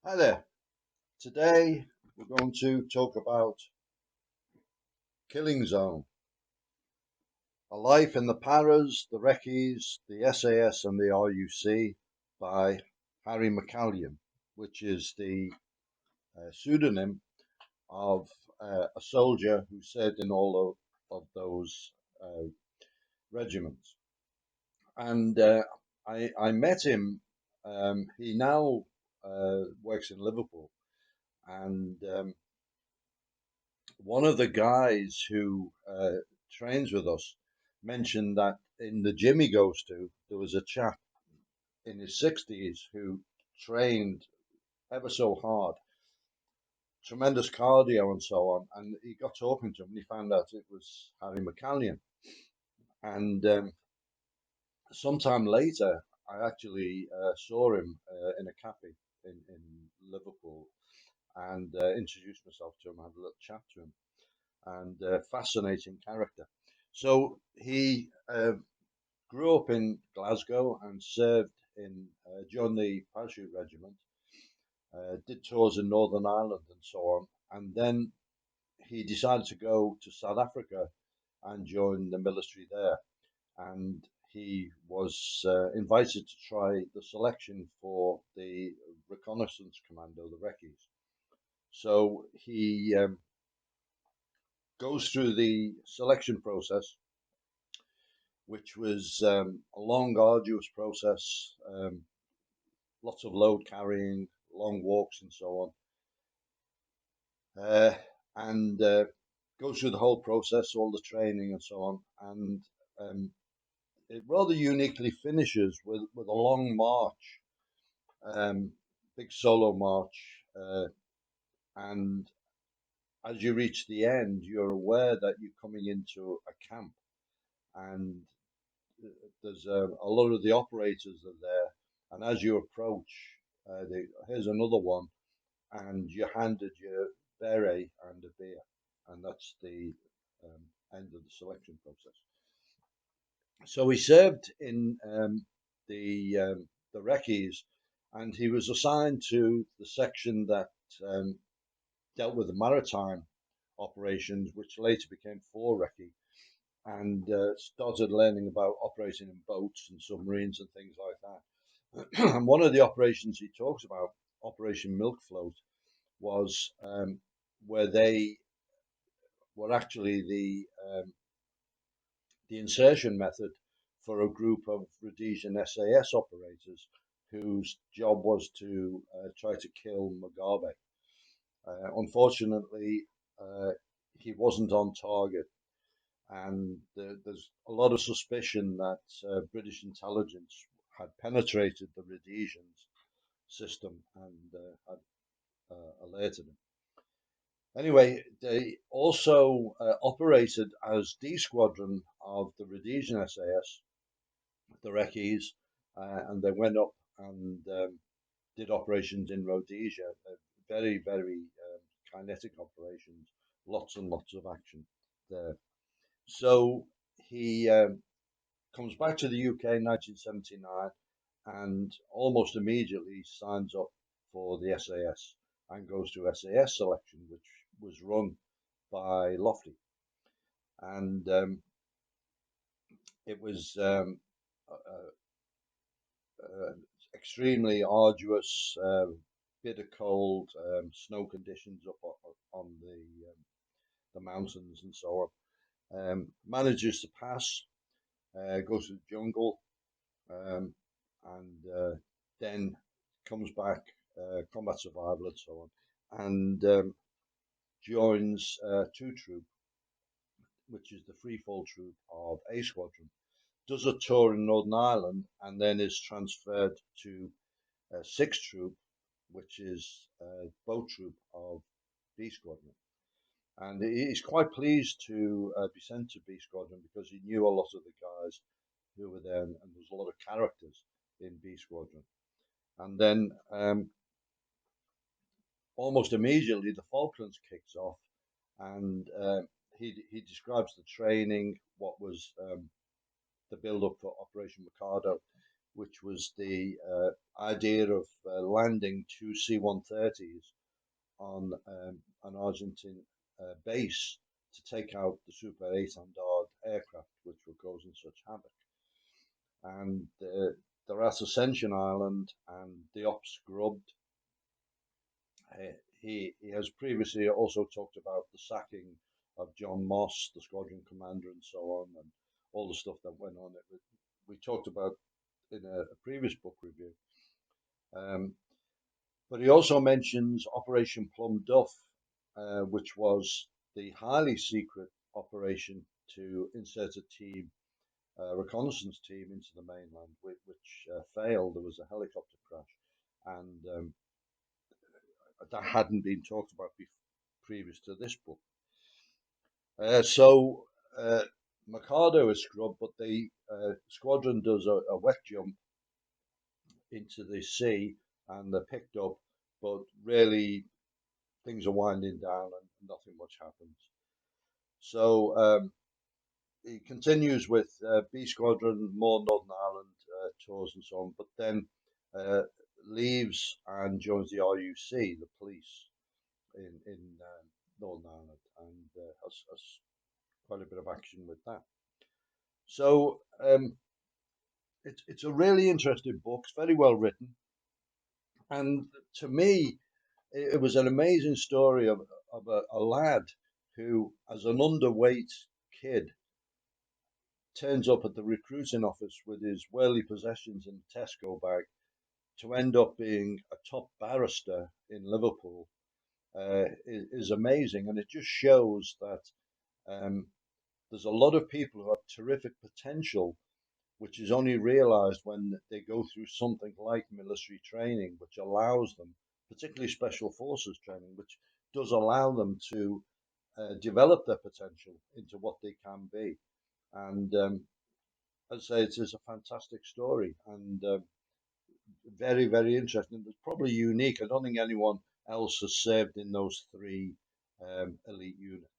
Hi there. Today we're going to talk about Killing Zone, A Life in the Paras, the Recce's, the SAS and the RUC by Harry McCallion, which is the pseudonym of a soldier who served in all of those uh, regiments. And I met him. He now works in Liverpool. And one of the guys who trains with us mentioned that in the gym he goes to, there was a chap in his 60s who trained ever so hard, tremendous cardio and so on. And he got talking to him and he found out it was Harry McCallion. And sometime later, I actually saw him in a cafe in Liverpool and introduced myself to him, had a little chat to him, and fascinating character. So he grew up in Glasgow and served in joined the parachute regiment, did tours in Northern Ireland and so on, and then he decided to go to South Africa and join the military there. And he was invited to try the selection for the reconnaissance commando, the Recce's. So he goes through the selection process, which was a long, arduous process, lots of load carrying, long walks, and so on, and goes through the whole process, all the training, and so on. And um, it rather uniquely finishes with a long march, um, big solo march, and as you reach the end, you're aware that you're coming into a camp, and there's a lot of the operators are there, and as you approach, here's another one, and you're handed your beret and a beer, and that's the end of the selection process. So he served in the Recce's, and he was assigned to the section that um, dealt with the maritime operations, which later became 4 Recce, and started learning about operating in boats and submarines and things like that. And one of the operations he talks about, Operation Milk Float, was where they were actually the insertion method for a group of Rhodesian SAS operators whose job was to try to kill Mugabe. Unfortunately, uh, he wasn't on target, and there's a lot of suspicion that British intelligence had penetrated the Rhodesians system and had alerted him. Anyway, they also operated as D Squadron of the Rhodesian SAS, the Recce's, and they went up and did operations in Rhodesia. Very, very kinetic operations, lots and lots of action there. So he comes back to the UK in 1979 and almost immediately signs up for the SAS and goes to SAS selection, which was run by Lofty. And it was uh, extremely arduous, bitter cold, snow conditions up on the mountains and so on. Manages to pass, goes to the jungle, um, and then comes back, combat survival and so on, and joins 2 Troop, which is the free fall troop of A Squadron, does a tour in Northern Ireland, and then is transferred to 6th Troop, which is boat troop of B Squadron. And he's quite pleased to be sent to B Squadron because he knew a lot of the guys who were there, and there's a lot of characters in B Squadron. And then almost immediately the Falklands kicks off, and he describes the training, what was the build up for Operation Mikado, which was the idea of landing two C-130s on an Argentine base to take out the Super 800 aircraft, which were causing such havoc. And they're at Ascension Island, and the ops grubbed. He has previously also talked about the sacking of John Moss, the squadron commander, and so on, and all the stuff that went on. We talked about in a previous book review. But he also mentions Operation Plum Duff, which was the highly secret operation to insert a team, reconnaissance team, into the mainland, which failed. There was a helicopter crash, and that hadn't been talked about previous to this book. So Mikado is scrubbed, but the squadron does a wet jump into the sea, and they're picked up, but really things are winding down and nothing much happens. So he continues with B Squadron, more Northern Ireland tours and so on, but then leaves and joins the RUC, the police in Northern Ireland, and has quite a bit of action with that. So it's a really interesting book. It's very well written, and to me, it was an amazing story of a lad who, as an underweight kid, turns up at the recruiting office with his worldly possessions in a Tesco bag to end up being a top barrister in Liverpool is amazing. And it just shows that there's a lot of people who have terrific potential, which is only realized when they go through something like military training, which allows them, particularly special forces training, which does allow them to develop their potential into what they can be. And I'd say it is a fantastic story and very, very interesting. It's probably unique. I don't think anyone else has served in those three elite units.